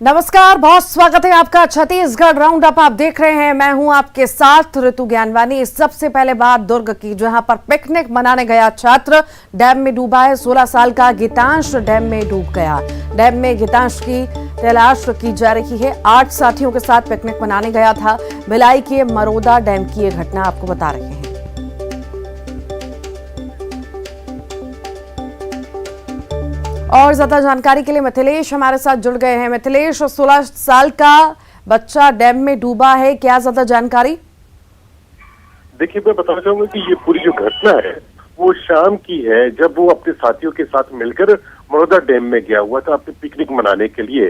नमस्कार, बहुत स्वागत है आपका छत्तीसगढ़ राउंड अप आप देख रहे हैं। मैं हूं आपके साथ ऋतु ज्ञानवानी। सबसे पहले बात दुर्ग की, जहां पर पिकनिक मनाने गया छात्र डैम में डूबा है। 16 साल का गीतांश डैम में डूब गया। डैम में गीतांश की तलाश की जा रही है। 8 साथियों के साथ पिकनिक मनाने गया था। भिलाई के मरोदा डैम की ये घटना आपको बता रहे हैं। और ज्यादा जानकारी के लिए मिथिलेश हमारे साथ जुड़ गए हैं। मिथिलेश, 16 साल का बच्चा डैम में डूबा है, क्या ज्यादा जानकारी? देखिए, मैं बताना चाहूंगा कि ये पूरी जो घटना है वो शाम की है, जब वो अपने साथियों के साथ मिलकर मरोदा डैम में गया हुआ था अपने पिकनिक मनाने के लिए।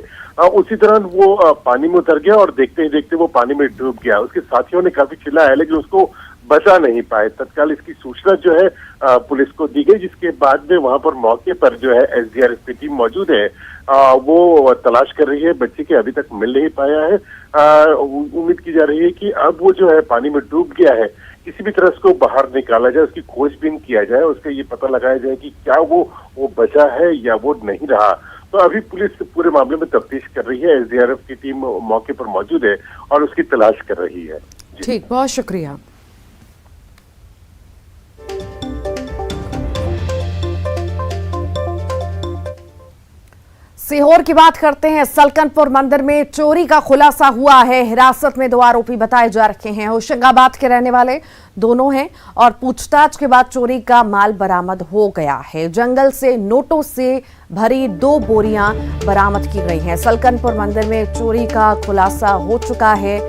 उसी दौरान वो पानी में उतर गया और देखते ही देखते वो पानी में डूब गया। उसके साथियों ने काफी चिल्लाया लेकिन उसको बचा नहीं पाए। तत्काल इसकी सूचना जो है पुलिस को दी गई, जिसके बाद में वहां पर मौके पर जो है एसडीआरएफ की टीम मौजूद है। वो तलाश कर रही है बच्चे की, अभी तक मिल नहीं पाया है। उम्मीद की जा रही है कि अब वो जो है पानी में डूब गया है, किसी भी तरह उसको बाहर निकाला जाए, उसकी खोजबीन किया जाए, उसका ये पता लगाया जाए कि क्या वो बचा है या वो नहीं रहा। तो अभी पुलिस पूरे मामले में तफ्तीश कर रही है। एसडीआरएफ की टीम मौके पर मौजूद है और उसकी तलाश कर रही है। ठीक, बहुत शुक्रिया। सीहोर की बात करते हैं। सलकनपुर मंदिर में चोरी का खुलासा हुआ है। हिरासत में 2 आरोपी बताए जा रहे हैं। होशंगाबाद के रहने वाले दोनों हैं और पूछताछ के बाद चोरी का माल बरामद हो गया है। जंगल से नोटों से भरी 2 बोरियां बरामद की गई हैं। सलकनपुर मंदिर में चोरी का खुलासा हो चुका है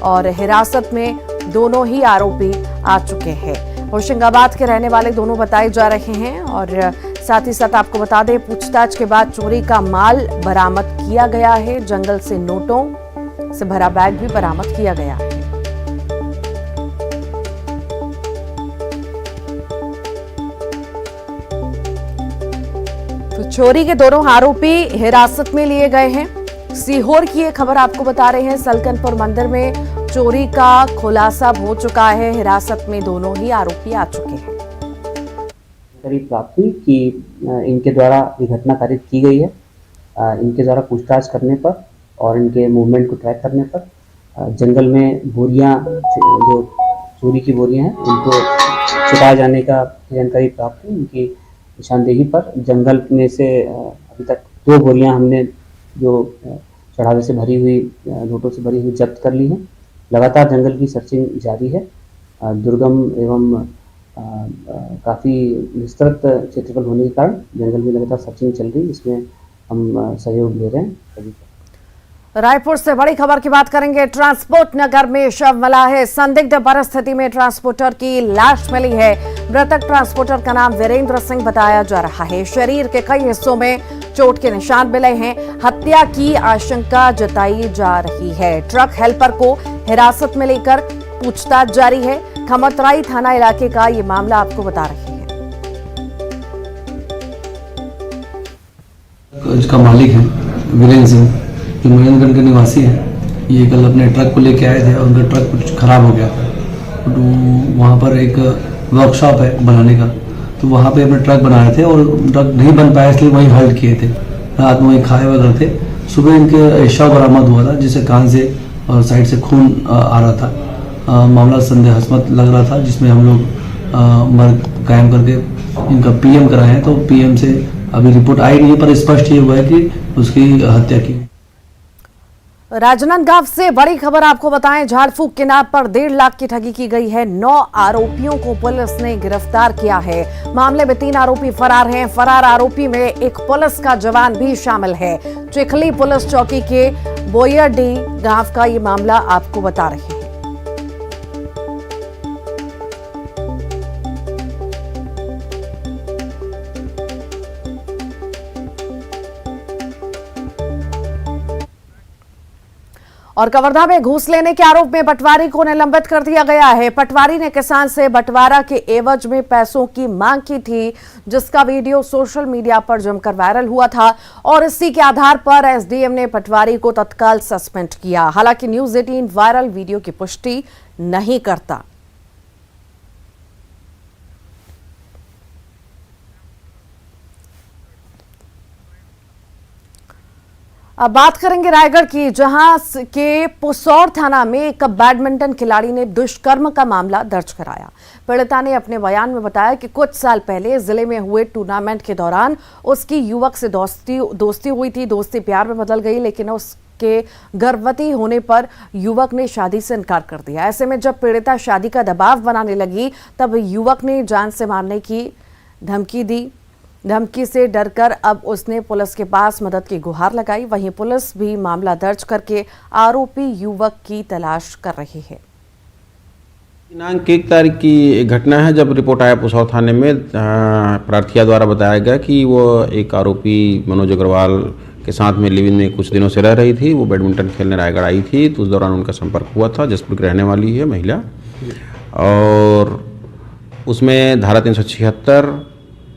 और हिरासत में दोनों ही आरोपी आ चुके हैं। होशंगाबाद के रहने वाले दोनों बताए जा रहे हैं और साथ ही साथ आपको बता दें, पूछताछ के बाद चोरी का माल बरामद किया गया है। जंगल से नोटों से भरा बैग भी बरामद किया गया है। तो चोरी के दोनों आरोपी हिरासत में लिए गए हैं। सीहोर की ये खबर आपको बता रहे हैं। सलकनपुर मंदिर में चोरी का खुलासा हो चुका है। हिरासत में दोनों ही आरोपी आ चुके हैं। प्राप्त हुई कि इनके द्वारा ये घटना कारित की गई है। इनके द्वारा पूछताछ करने पर और इनके मूवमेंट को ट्रैक करने पर जंगल में बोरियां, जो चोरी की बोरियां हैं, उनको छुपाए जाने का जानकारी प्राप्त हुई। इनकी निशानदेही पर जंगल में से अभी तक 2 बोरियां हमने जो चढ़ावे से भरी हुई, नोटों से भरी हुई जब्त कर ली हैं। लगातार जंगल की सर्चिंग जारी है। दुर्गम एवं काफ़ी विस्तृत क्षेत्रफल होने के कारण जंगल में लगातार सर्चिंग चल रही है। इसमें हम सहयोग ले रहे हैं सभी। रायपुर से बड़ी खबर की बात करेंगे। ट्रांसपोर्ट नगर में शव मिला है। संदिग्ध परिस्थिति में ट्रांसपोर्टर की लाश मिली है। मृतक ट्रांसपोर्टर का नाम वीरेंद्र सिंह बताया जा रहा है। शरीर के कई हिस्सों में चोट के निशान मिले हैं। हत्या की आशंका जताई जा रही है। ट्रक हेल्पर को हिरासत में लेकर पूछताछ जारी है। खमतराई थाना इलाके का ये मामला आपको बता रहे हैं। इसका मालिक है वीरेंद्र सिंह, जो महेंद्रगढ़ के निवासी हैं। ये कल अपने ट्रक को लेके आए थे और उनका ट्रक कुछ खराब हो गया था। तो वहाँ पर एक वर्कशॉप है बनाने का, तो वहाँ पे अपने ट्रक बनाए थे और ट्रक नहीं बन पाया, इसलिए वहीं होल्ड किए थे। रात में वहीं खाए वगैरह थे। सुबह इनके शव बरामद हुआ था, जिससे कान से और साइड से खून आ रहा था। मामला संदेहास्पद लग रहा था, जिसमें हम लोग मर्ग कायम करके इनका पीएम कराए हैं। तो पीएम से अभी रिपोर्ट आई नहीं है, पर स्पष्ट ये हुआ है कि उसकी हत्या की। राजनांदगांव से बड़ी खबर आपको बताएं। झाड़ फूक के नाम पर 1.5 लाख की ठगी की गई है। 9 आरोपियों को पुलिस ने गिरफ्तार किया है। मामले में 3 आरोपी फरार हैं। फरार आरोपी में एक पुलिस का जवान भी शामिल है। चिखली पुलिस चौकी के बोयरडी गांव का ये मामला आपको बता रहे हैं। और कवर्धा में घूस लेने के आरोप में पटवारी को निलंबित कर दिया गया है। पटवारी ने किसान से बंटवारा के एवज में पैसों की मांग की थी, जिसका वीडियो सोशल मीडिया पर जमकर वायरल हुआ था और इसी के आधार पर एसडीएम ने पटवारी को तत्काल सस्पेंड किया। हालांकि न्यूज़ 18 वायरल वीडियो की पुष्टि नहीं करता। अब बात करेंगे रायगढ़ की, जहां के पुसौर थाना में एक बैडमिंटन खिलाड़ी ने दुष्कर्म का मामला दर्ज कराया। पीड़िता ने अपने बयान में बताया कि कुछ साल पहले जिले में हुए टूर्नामेंट के दौरान उसकी युवक से दोस्ती हुई थी। दोस्ती प्यार में बदल गई, लेकिन उसके गर्भवती होने पर युवक ने शादी से इनकार कर दिया। ऐसे में जब पीड़िता शादी का दबाव बनाने लगी, तब युवक ने जान से मारने की धमकी दी। धमकी से डरकर अब उसने पुलिस के पास मदद की गुहार लगाई। वहीं पुलिस भी मामला दर्ज करके आरोपी युवक की तलाश कर रही है। दिनांक 1 तारीख की एक घटना है, जब रिपोर्ट आया पुसौर थाने में, प्रार्थिया द्वारा बताया गया कि वो एक आरोपी मनोज अग्रवाल के साथ में लिव इन में कुछ दिनों से रह रही थी। वो बैडमिंटन खेलने रायगढ़ आई थी, तो उस दौरान उनका संपर्क हुआ था। जसपुर की रहने वाली है महिला, और उसमें धारा 376,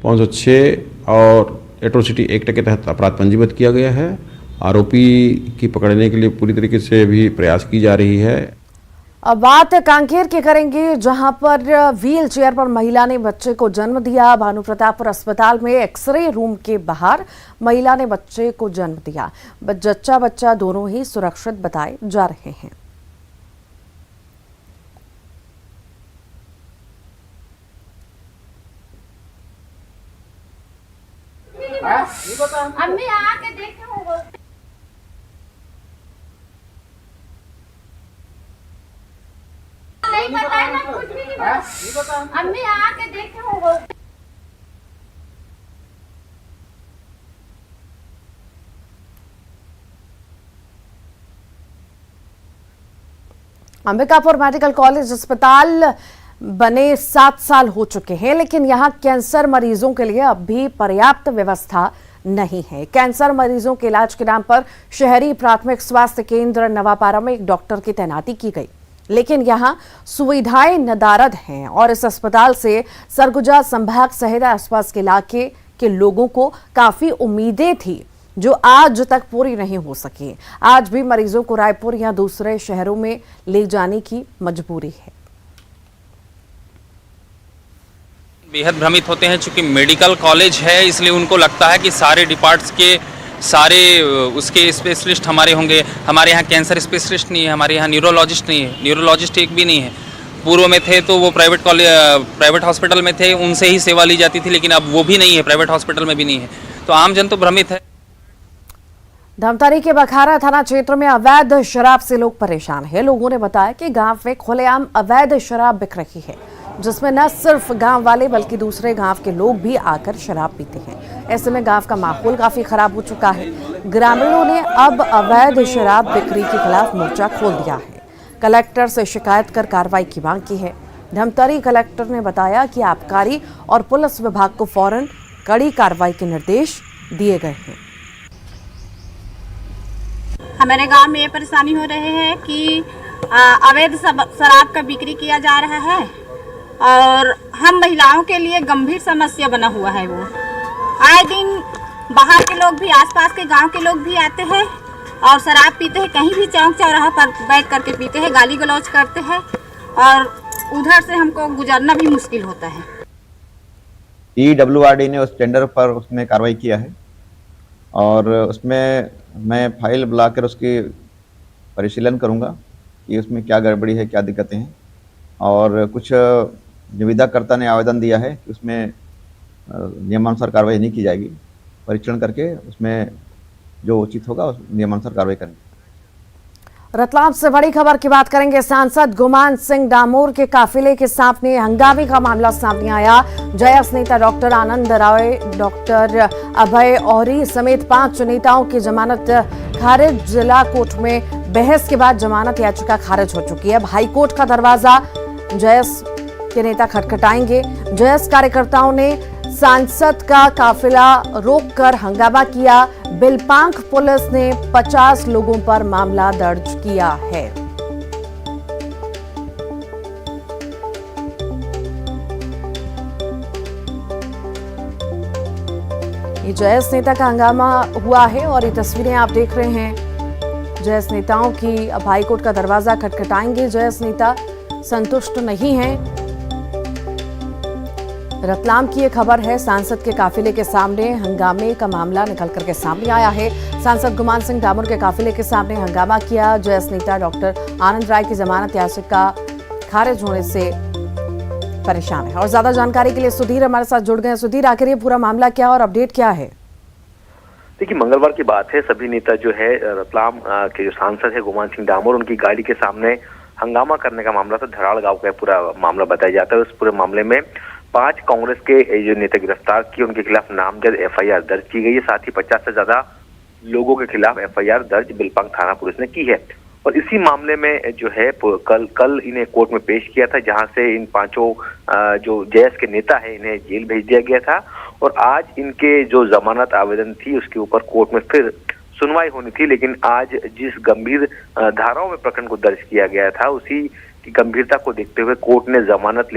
506 और एट्रोसिटी एक्ट के तहत अपराध पंजीबद्ध किया गया है। आरोपी की पकड़ने के लिए पूरी तरीके से भी प्रयास की जा रही है। अब बात कांकेर की करेंगे, जहां पर व्हील चेयर पर महिला ने बच्चे को जन्म दिया। भानु प्रतापपुर अस्पताल में एक्सरे रूम के बाहर महिला ने बच्चे को जन्म दिया। जच्चा बच्चा दोनों ही सुरक्षित बताए जा रहे हैं। अम्मी आके देखे हो, नहीं बताया ना, कुछ भी नहीं बताया। अम्मी आके देखे हो। अंबिकापुर मेडिकल कॉलेज अस्पताल बने 7 साल हो चुके हैं, लेकिन यहां कैंसर मरीजों के लिए अब भी पर्याप्त व्यवस्था नहीं है। कैंसर मरीजों के इलाज के नाम पर शहरी प्राथमिक स्वास्थ्य केंद्र नवापारा में एक डॉक्टर की तैनाती की गई, लेकिन यहां सुविधाएं नदारद हैं और इस अस्पताल से सरगुजा संभाग सहित आसपास के इलाके के लोगों को काफी उम्मीदें थी, जो आज तक पूरी नहीं हो सकी। आज भी मरीजों को रायपुर या दूसरे शहरों में ले जाने की मजबूरी है। बेहद भ्रमित होते हैं, चूंकि मेडिकल कॉलेज है इसलिए उनको लगता है कि सारे डिपार्ट्स के सारे उसके स्पेशलिस्ट हमारे होंगे। हमारे यहाँ कैंसर स्पेशलिस्ट नहीं है, हमारे यहाँ न्यूरोलॉजिस्ट नहीं है, न्यूरोलॉजिस्ट एक भी नहीं है। पूर्व में थे तो वो प्राइवेट हॉस्पिटल में थे, उनसे ही सेवा ली जाती थी, लेकिन अब वो भी नहीं है, प्राइवेट हॉस्पिटल में भी नहीं है। तो आम जन तो भ्रमित है। धमतरी के बखारा थाना क्षेत्र में अवैध शराब से लोग परेशान हैं। लोगों ने बताया कि गांव में खुलेआम अवैध शराब बिक रही है, जिसमें न सिर्फ गांव वाले बल्कि दूसरे गांव के लोग भी आकर शराब पीते हैं। ऐसे में गांव का माहौल काफी खराब हो चुका है। ग्रामीणों ने अब अवैध शराब बिक्री के खिलाफ मोर्चा खोल दिया है। कलेक्टर से शिकायत कर कार्रवाई की मांग की है। धमतरी कलेक्टर ने बताया कि आबकारी और पुलिस विभाग को फौरन कड़ी कार्रवाई के निर्देश दिए गए हैं। हमारे गांव में ये परेशानी हो रही है कि अवैध शराब का बिक्री किया जा रहा है और हम महिलाओं के लिए गंभीर समस्या बना हुआ है। वो आए दिन बाहर के लोग भी, आसपास के गांव के लोग भी आते हैं और शराब पीते हैं। कहीं भी चौक चौराहा पर बैठ करके पीते हैं, गाली गलौज करते हैं और उधर से हमको गुजरना भी मुश्किल होता है। EWRD ने उस टेंडर पर उसमें कार्रवाई किया है और उसमें मैं फाइल बुलाकर उसकी परिशीलन करूंगा कि उसमें क्या गड़बड़ी है, क्या दिक्कतें हैं। और कुछ निविदाकर्ता ने आवेदन दिया है कि उसमें नियमानुसार कार्रवाई नहीं की जाएगी। परीक्षण करके उसमें जो उचित होगा उस नियमानुसार कार्रवाई करेंगे। रतलाम से बड़ी खबर की बात करेंगे। सांसद गुमान सिंह डामोर के काफिले के सामने हंगामे का मामला सामने आया। जयस नेता डॉक्टर आनंद राय, डॉक्टर अभय औरी समेत 5 नेताओं की जमानत खारिज। जिला कोर्ट में बहस के बाद जमानत याचिका खारिज हो चुकी है। अब हाईकोर्ट का दरवाजा जयस के नेता खटखटाएंगे। जयस कार्यकर्ताओं ने सांसद का काफिला रोककर हंगामा किया। बिलपांख पुलिस ने 50 लोगों पर मामला दर्ज किया है। ये जयस नेता का हंगामा हुआ है और ये तस्वीरें आप देख रहे हैं जयस नेताओं की। अब हाईकोर्ट का दरवाजा खटखटाएंगे। जयस नेता संतुष्ट नहीं हैं। रतलाम की ये खबर है। सांसद के काफिले के सामने हंगामे का मामला निकल करके सामने आया है। सांसद गुमान सिंह डामोर के काफिले के सामने हंगामा किया। जयस नेता डॉक्टर आनंद राय की जमानत याचिका खारिज होने से परेशान है। और ज्यादा जानकारी के लिए सुधीर हमारे साथ जुड़ गए। सुधीर, आखिर ये पूरा मामला क्या और अपडेट क्या है? देखिए, मंगलवार की बात है। सभी नेता जो है रतलाम के जो सांसद है गुमान सिंह डामोर, उनकी गाड़ी के सामने हंगामा करने का मामला था। धराड़ गांव का पूरा मामला बताया जाता है। उस पूरे मामले में 5 कांग्रेस के जो नेता गिरफ्तार किए, उनके खिलाफ नामजद FIR दर्ज की गई है। साथ ही 50 से ज्यादा लोगों के खिलाफ FIR दर्ज बिलपांग थाना पुलिस ने की है। और इसी मामले में जो है कल इन्हें कोर्ट में पेश किया था, जहां से इन 5 जो JS के नेता है इन्हें जेल भेज दिया गया था। और आज इनके जो जमानत आवेदन थी उसके ऊपर कोर्ट में फिर सुनवाई होनी थी, लेकिन आज जिस गंभीर धाराओं में प्रकरण को दर्ज किया गया था उसी की गंभीरता को देखते हुए कोर्ट ने जमानत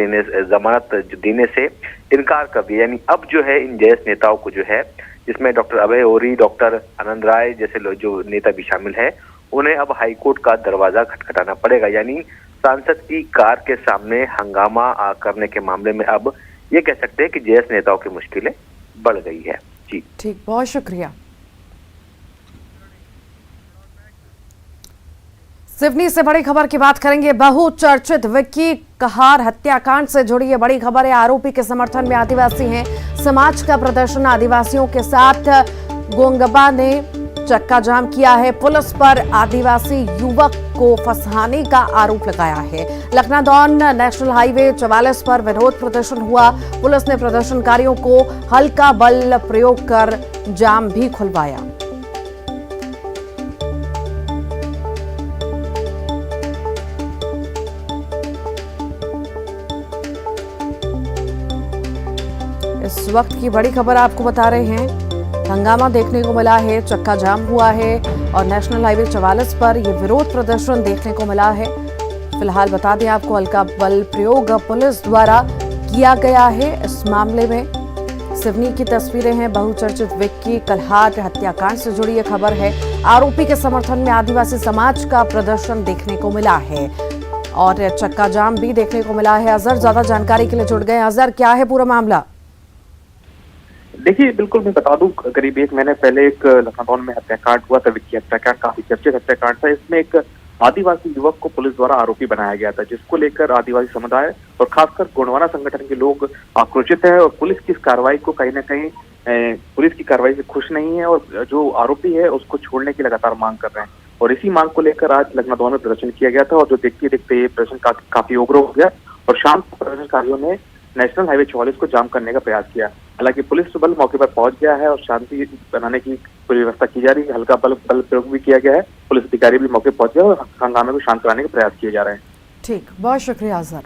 देने से इनकार कर दिया। यानी अब जो है इन JS नेताओं को जो है, जिसमें डॉक्टर अभय ओरी, डॉक्टर आनंद राय जैसे जो नेता भी शामिल है, उन्हें अब हाईकोर्ट का दरवाजा खटखटाना पड़ेगा। यानी सांसद की कार के सामने हंगामा करने के मामले में अब ये कह सकते हैं कि JS नेताओं की मुश्किलें बढ़ गई है। जी ठीक, बहुत शुक्रिया। सिवनी से बड़ी खबर की बात करेंगे। बहुचर्चित विक्की कहार हत्याकांड से जुड़ी ये बड़ी खबर है। आरोपी के समर्थन में आदिवासी हैं। समाज का प्रदर्शन आदिवासियों के साथ गोंगबा ने चक्का जाम किया है। पुलिस पर आदिवासी युवक को फंसाने का आरोप लगाया है। लखनादौन नेशनल हाईवे 44 पर विरोध प्रदर्शन हुआ। पुलिस ने प्रदर्शनकारियों को हल्का बल प्रयोग कर जाम भी खुलवाया। इस वक्त की बड़ी खबर आपको बता रहे हैं। हंगामा देखने को मिला है, चक्का जाम हुआ है और नेशनल हाईवे 44 पर यह विरोध प्रदर्शन देखने को मिला है। फिलहाल बता दें आपको, हल्का बल प्रयोग पुलिस द्वारा किया गया है। इस मामले में सिवनी की तस्वीरें हैं। बहुचर्चित विक्की कहार हत्याकांड से जुड़ी यह खबर है। आरोपी के समर्थन में आदिवासी समाज का प्रदर्शन देखने को मिला है और चक्का जाम भी देखने को मिला है। अजहर ज्यादा जानकारी के लिए जुड़ गए। अजहर, क्या है पूरा मामला? देखिए, बिल्कुल मैं बता दूं, करीब 1 महीने पहले एक लखनऊ में हत्याकांड हुआ था। विक्की हत्याकांड काफी चर्चित हत्याकांड था। इसमें एक आदिवासी युवक को पुलिस द्वारा आरोपी बनाया गया था, जिसको लेकर आदिवासी समुदाय और खासकर गोंडवाना संगठन के लोग आक्रोशित है और पुलिस की इस कार्रवाई को कहीं ना कहीं पुलिस की कार्रवाई से खुश नहीं है और जो आरोपी है उसको छोड़ने की लगातार मांग कर रहे हैं। और इसी मांग को लेकर आज लखनऊ में प्रदर्शन किया गया था और जो देखते देखते ये प्रदर्शन काफी उग्र हो गया और शाम को प्रदर्शनकारियों ने नेशनल हाईवे 44 को जाम करने का प्रयास किया। हालांकि पुलिस बल मौके पर पहुंच गया है और शांति बनाने की पूरी व्यवस्था की जा रही है। हल्का बल प्रयोग भी किया गया है। पुलिस अधिकारी भी मौके पर पहुंच गए और हंगामे को शांत कराने के प्रयास किए जा रहे हैं। ठीक, बहुत शुक्रिया अजहर।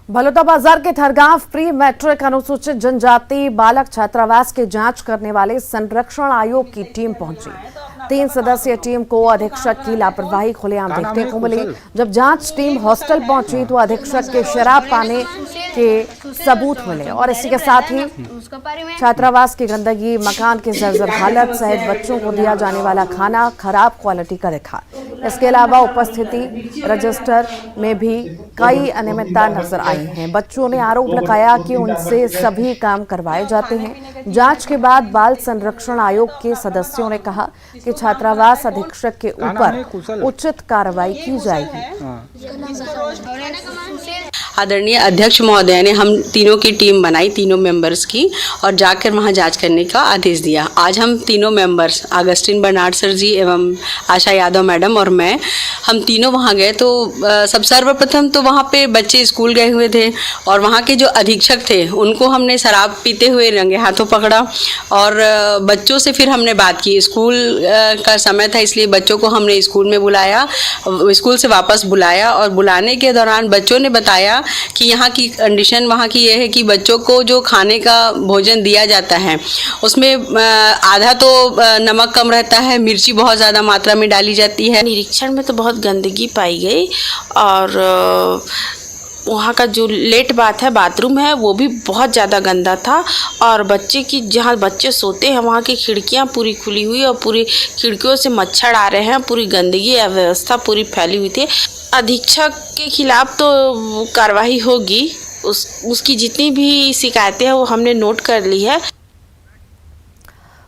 बलौदा बाजार के थरगांव प्री मैट्रिक अनुसूचित जनजाति बालक छात्रावास की जांच करने वाले संरक्षण आयोग की टीम पहुंची। 3 सदस्यीय टीम को अधीक्षक की लापरवाही खुलेआम देखने को मिली। जब जांच टीम हॉस्टल पहुंची तो अधीक्षक के शराब पाने के सबूत मिले और इसी के साथ ही छात्रावास की गंदगी, मकान की जर्जर हालत सहित बच्चों को दिया जाने वाला खाना खराब क्वालिटी का दिखा। इसके अलावा उपस्थिति रजिस्टर में भी कई अनियमितता नजर आई हैं। बच्चों ने आरोप लगाया कि उनसे सभी काम करवाए जाते हैं। जांच के बाद बाल संरक्षण आयोग के सदस्यों ने कहा कि छात्रावास अधीक्षक के ऊपर उचित कार्रवाई की जाएगी। आदरणीय अध्यक्ष महोदय ने हम तीनों की टीम बनाई, तीनों मेंबर्स की, और जाकर वहां जांच करने का आदेश दिया। आज हम तीनों मेंबर्स, अगस्टिन बर्नार्ड सर जी एवं आशा यादव मैडम और मैं, हम तीनों वहां गए। तो सब सर्वप्रथम तो वहां पे बच्चे स्कूल गए हुए थे और वहां के जो अधीक्षक थे उनको हमने शराब पीते हुए रंगे हाथों पकड़ा और बच्चों से फिर हमने बात की। स्कूल का समय था इसलिए बच्चों को हमने स्कूल में बुलाया, स्कूल से वापस बुलाया और बुलाने के दौरान बच्चों ने बताया कि यहाँ की कंडीशन वहाँ की ये है कि बच्चों को जो खाने का भोजन दिया जाता है उसमें आधा तो नमक कम रहता है, मिर्ची बहुत ज़्यादा मात्रा में डाली जाती है। निरीक्षण में तो बहुत गंदगी पाई गई और वहाँ का जो लेट बाथ है, बाथरूम है, वो भी बहुत ज़्यादा गंदा था और बच्चे की जहाँ बच्चे सोते हैं वहाँ की खिड़कियाँ पूरी खुली हुई और पूरी खिड़कियों से मच्छर आ रहे हैं, पूरी गंदगी अव्यवस्था पूरी फैली हुई थी। अधीक्षक के खिलाफ तो कार्रवाई होगी। उसकी जितनी भी शिकायतें हैं वो हमने नोट कर ली है।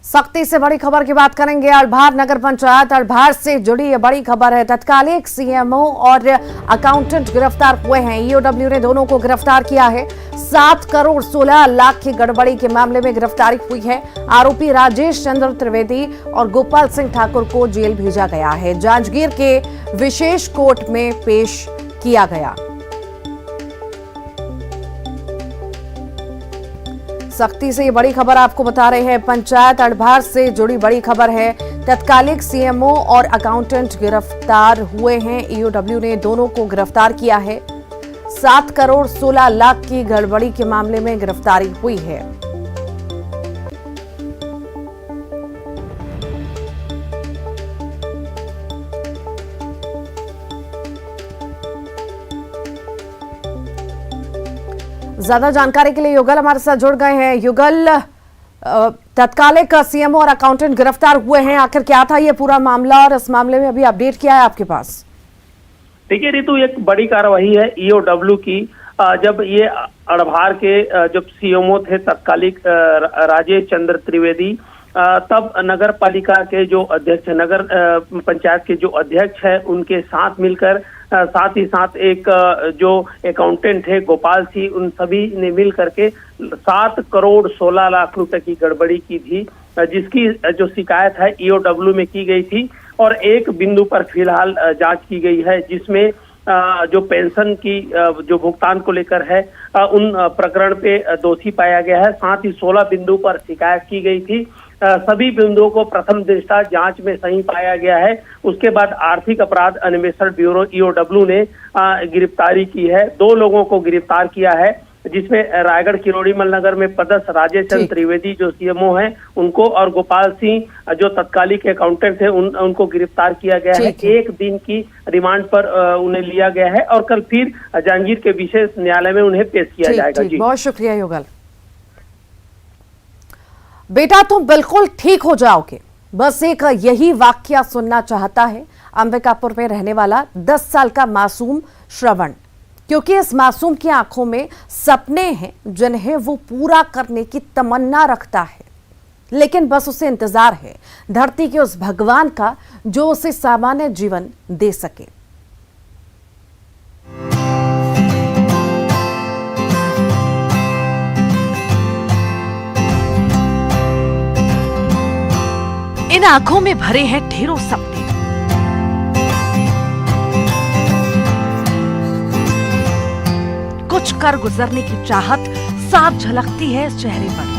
सख्ती से बड़ी खबर की बात करेंगे। अल्भार नगर पंचायत अल्भार से जुड़ी ये बड़ी खबर है। तत्कालिक सीएमओ और अकाउंटेंट गिरफ्तार हुए हैं। ईओडब्ल्यू ने दोनों को गिरफ्तार किया है। 7 करोड़ 16 लाख की गड़बड़ी के मामले में गिरफ्तारी हुई है। आरोपी राजेश चंद्र त्रिवेदी और गोपाल सिंह ठाकुर को जेल भेजा गया है। जांजगीर के विशेष कोर्ट में पेश किया गया। सख्ती से ये बड़ी खबर आपको बता रहे हैं। पंचायत अल्भार से जुड़ी बड़ी खबर है। तत्कालिक सीएमओ और अकाउंटेंट गिरफ्तार हुए हैं। ईओडब्ल्यू ने दोनों को गिरफ्तार किया है। 7 करोड़ 16 लाख की गड़बड़ी के मामले में गिरफ्तारी हुई है। ज्यादा जानकारी के लिए युगल हमारे साथ जुड़ गए हैं। युगल, तत्कालिक सीएमओ और अकाउंटेंट गिरफ्तार हुए हैं, आखिर क्या था ये पूरा मामला और इस मामले में अभी अपडेट क्या है आपके पास? देखिए रितु, एक बड़ी कार्रवाई है ईओडब्ल्यू की। जब ये अल्भार के जब सीएमओ थे तत्कालिक राजेश चंद्र त्रिवेदी, तब नगर पालिका के जो अध्यक्ष नगर पंचायत के जो अध्यक्ष है उनके साथ मिलकर साथ ही साथ एक जो अकाउंटेंट है गोपाल सिंह, उन सभी ने मिल करके 7 करोड़ 16 लाख रुपए की गड़बड़ी की थी, जिसकी जो शिकायत है ईओडब्ल्यू में की गई थी। और एक बिंदु पर फिलहाल जांच की गई है, जिसमें जो पेंशन की जो भुगतान को लेकर है उन प्रकरण पे दोषी पाया गया है। साथ ही 16 बिंदु पर शिकायत की गई थी। सभी बिंदुओं को प्रथम दृष्टया जांच में सही पाया गया है। उसके बाद आर्थिक अपराध अन्वेषण ब्यूरो ईओडब्ल्यू ने गिरफ्तारी की है। 2 लोगों को गिरफ्तार किया है, जिसमें रायगढ़ किरोड़ीमल नगर में पदस्थ राजेश चंद्र त्रिवेदी जो सीएमओ हैं उनको, और गोपाल सिंह जो तत्कालिक अकाउंटेंट थे उनको गिरफ्तार किया गया है। 1 दिन की रिमांड पर उन्हें लिया गया है और कल फिर जांजगीर के विशेष न्यायालय में उन्हें पेश किया जाएगा। जी बहुत शुक्रिया युगल। बेटा तुम बिल्कुल ठीक हो जाओगे, बस एक यही वाक्या सुनना चाहता है अंबिकापुर में रहने वाला 10 साल का मासूम श्रवण, क्योंकि इस मासूम की आंखों में सपने हैं जिन्हें वो पूरा करने की तमन्ना रखता है, लेकिन बस उसे इंतजार है धरती के उस भगवान का जो उसे सामान्य जीवन दे सके। इन आंखों में भरे हैं ढेरों सपने, कुछ कर गुजरने की चाहत साफ झलकती है इस चेहरे पर।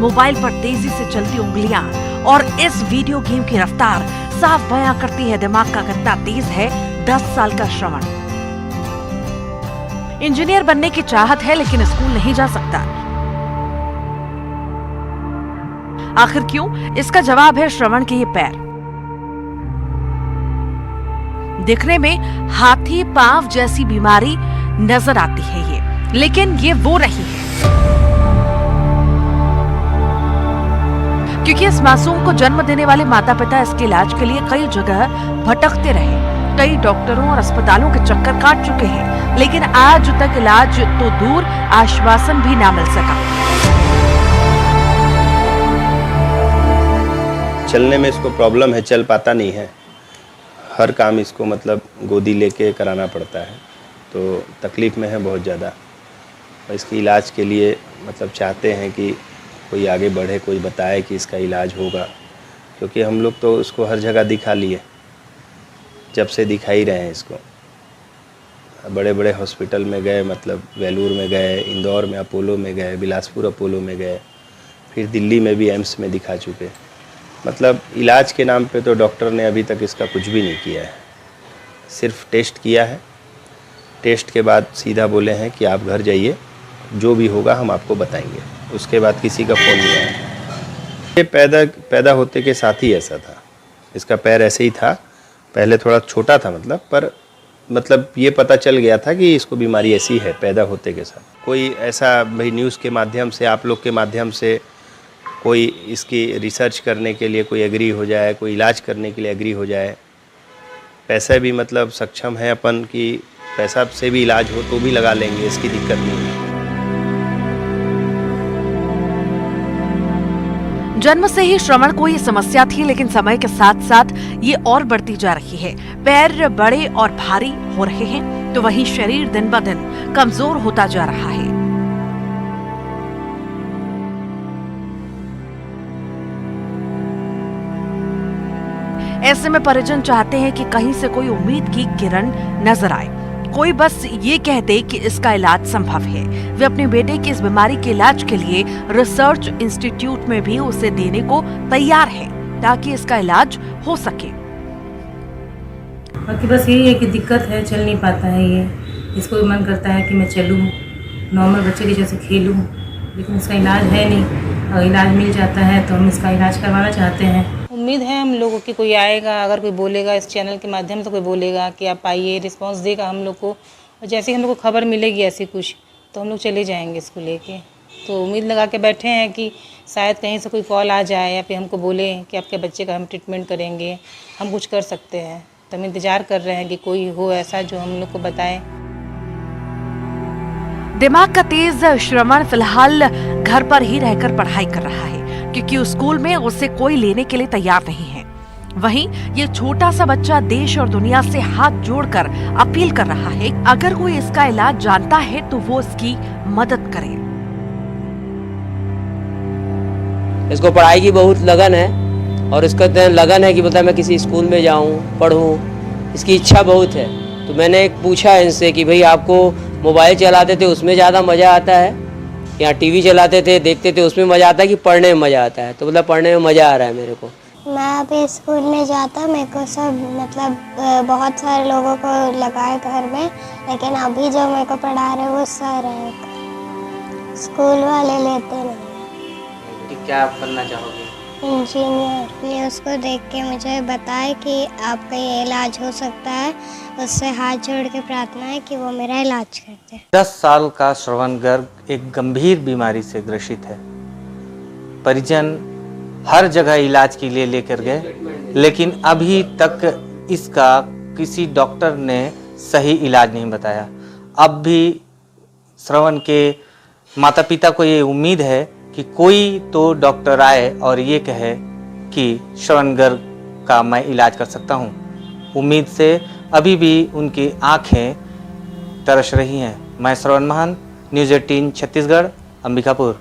मोबाइल पर तेजी से चलती उंगलियां और इस वीडियो गेम की रफ्तार साफ बयां करती है दिमाग का कितना तेज है 10 साल का श्रवण। इंजीनियर बनने की चाहत है लेकिन स्कूल नहीं जा सकता। आखिर क्यों? इसका जवाब है श्रवण के ये पैर। दिखने में हाथी पांव जैसी बीमारी नजर आती है ये, लेकिन ये वो नहीं है, क्योंकि इस मासूम को जन्म देने वाले माता पिता इसके इलाज के लिए कई जगह भटकते रहे, कई डॉक्टरों और अस्पतालों के चक्कर काट चुके हैं, लेकिन आज तक इलाज तो दूर आश्वासन भी ना मिल सका। चलने में इसको प्रॉब्लम है, चल पाता नहीं है। हर काम इसको मतलब गोदी लेके कराना पड़ता है, तो तकलीफ़ में है बहुत ज़्यादा। और इसके इलाज के लिए मतलब चाहते हैं कि कोई आगे बढ़े, कोई बताए कि इसका इलाज होगा, क्योंकि हम लोग तो उसको हर जगह दिखा लिए, जब से दिखा ही रहे हैं इसको। बड़े बड़े हॉस्पिटल में गए, मतलब वेलूर में गए, इंदौर में अपोलो में गए, बिलासपुर अपोलो में गए, फिर दिल्ली में भी एम्स में दिखा चुके। मतलब इलाज के नाम पे तो डॉक्टर ने अभी तक इसका कुछ भी नहीं किया है, सिर्फ टेस्ट किया है। टेस्ट के बाद सीधा बोले हैं कि आप घर जाइए, जो भी होगा हम आपको बताएंगे। उसके बाद किसी का फ़ोन नहीं आया। ये पैदा होते के साथ ही ऐसा था, इसका पैर ऐसे ही था, पहले थोड़ा छोटा था मतलब ये पता चल गया था कि इसको बीमारी ऐसी है पैदा होते के साथ। कोई ऐसा भाई न्यूज़ के माध्यम से, आप लोग के माध्यम से कोई इसकी रिसर्च करने के लिए कोई एग्री हो जाए, कोई इलाज करने के लिए एग्री हो जाए। पैसे भी मतलब सक्षम है अपन कि पैसा से भी इलाज हो तो भी लगा लेंगे, इसकी दिक्कत नहीं है। जन्म से ही श्रवण को ये समस्या थी, लेकिन समय के साथ साथ ये और बढ़ती जा रही है। पैर बड़े और भारी हो रहे हैं, तो वहीं शरीर दिन ब दिन कमजोर होता जा रहा है। ऐसे में परिजन चाहते हैं कि कहीं से कोई उम्मीद की किरण नजर आए, कोई बस ये कह दे कि इसका इलाज संभव है। वे अपने बेटे की इस बीमारी के इलाज के लिए रिसर्च इंस्टीट्यूट में भी उसे देने को तैयार है, ताकि इसका इलाज हो सके। बाकी बस यही है कि दिक्कत है, चल नहीं पाता है ये। इसको भी मन करता है कि मैं चलूँ, नॉर्मल बच्चे की जैसे खेलूँ, लेकिन इसका इलाज है नहीं। अगर इलाज मिल जाता है तो हम इसका इलाज करवाना चाहते हैं। उम्मीद है हम लोगों की कोई आएगा, अगर कोई बोलेगा इस चैनल के माध्यम से, कोई बोलेगा कि आप आइए, रिस्पांस देगा हम लोग को, और जैसे ही हम लोग को खबर मिलेगी ऐसी कुछ, तो हम लोग चले जाएंगे इसको लेके। तो उम्मीद लगा के बैठे हैं कि शायद कहीं से कोई कॉल आ जाए या फिर हमको बोले कि आपके बच्चे का हम ट्रीटमेंट करेंगे, हम कुछ कर सकते हैं। तो हम इंतज़ार कर रहे हैं कि कोई हो ऐसा जो हम लोग को बताए। दिमाग का तेज श्रवण फिलहाल घर पर ही रहकर पढ़ाई कर रहा है, क्योंकि स्कूल में उसे कोई लेने के लिए तैयार नहीं है। वहीं ये छोटा सा बच्चा देश और दुनिया से हाथ जोड़कर अपील कर रहा है, अगर कोई इसका इलाज जानता है तो वो इसकी मदद करे। इसको पढ़ाई की बहुत लगन है और इसका लगन है कि मतलब मैं किसी स्कूल में जाऊं, पढ़ूं, इसकी इच्छा बहुत है। तो मैंने पूछा इनसे कि भाई आपको मोबाइल चलाते थे उसमें ज़्यादा मज़ा आता है या टीवी चलाते थे देखते थे उसमें मज़ा आता है कि पढ़ने में मज़ा आता है? तो मतलब पढ़ने में मज़ा आ रहा है मेरे को। मैं अभी स्कूल में जाता, मेरे को सब मतलब बहुत सारे लोगों को लगा है घर में, लेकिन अभी जो मेरे को पढ़ा रहे वो सर है, स्कूल वाले लेते नहीं। क्या बनना चाहोगे? इंजीनियर। ये उसको देख के मुझे बताए कि आपका ये इलाज हो सकता है, उससे हाथ जोड़ के प्रार्थना है कि वो मेरा इलाज करते हैं। 10 साल का श्रवण गर्ग एक गंभीर बीमारी से ग्रसित है। परिजन हर जगह इलाज के लिए लेकर गए, लेकिन अभी तक इसका किसी डॉक्टर ने सही इलाज नहीं बताया। अब भी श्रवण के माता पिता को ये उम्मीद है कि कोई तो डॉक्टर आए और ये कहे कि श्रवण गर्ग का मैं इलाज कर सकता हूँ। उम्मीद से अभी भी उनकी आंखें तरस रही हैं। मैं श्रवण महान, न्यूज़ 18 छत्तीसगढ़, अंबिकापुर।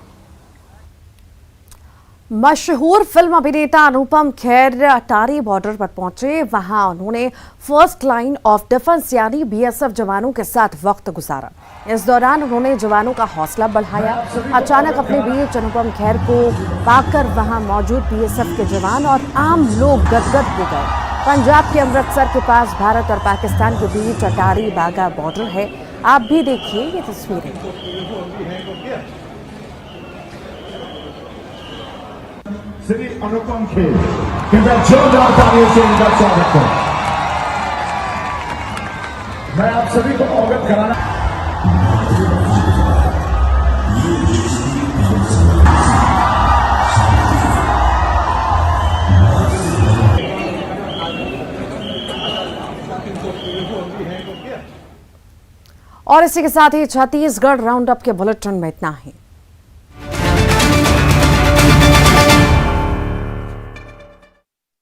मशहूर फिल्म अभिनेता अनुपम खेर अटारी बॉर्डर पर पहुंचे। वहां उन्होंने फर्स्ट लाइन ऑफ डिफेंस यानी बीएसएफ जवानों के साथ वक्त गुजारा। इस दौरान उन्होंने जवानों का हौसला बढ़ाया। अचानक अपने बीच अनुपम खेर को पाकर वहां मौजूद बीएसएफ के जवान और आम लोग गदगद हो गए। पंजाब के अमृतसर के पास भारत और पाकिस्तान के बीच अटारी बागा बॉर्डर है। आप भी देखिए ये तस्वीरें। श्री अनुपम खेर जोरदार तालियों से इनका स्वागत करें। मैं आप सभी को अवगत कराना और इसी के साथ ही छत्तीसगढ़ राउंड अप के बुलेटिन में इतना ही।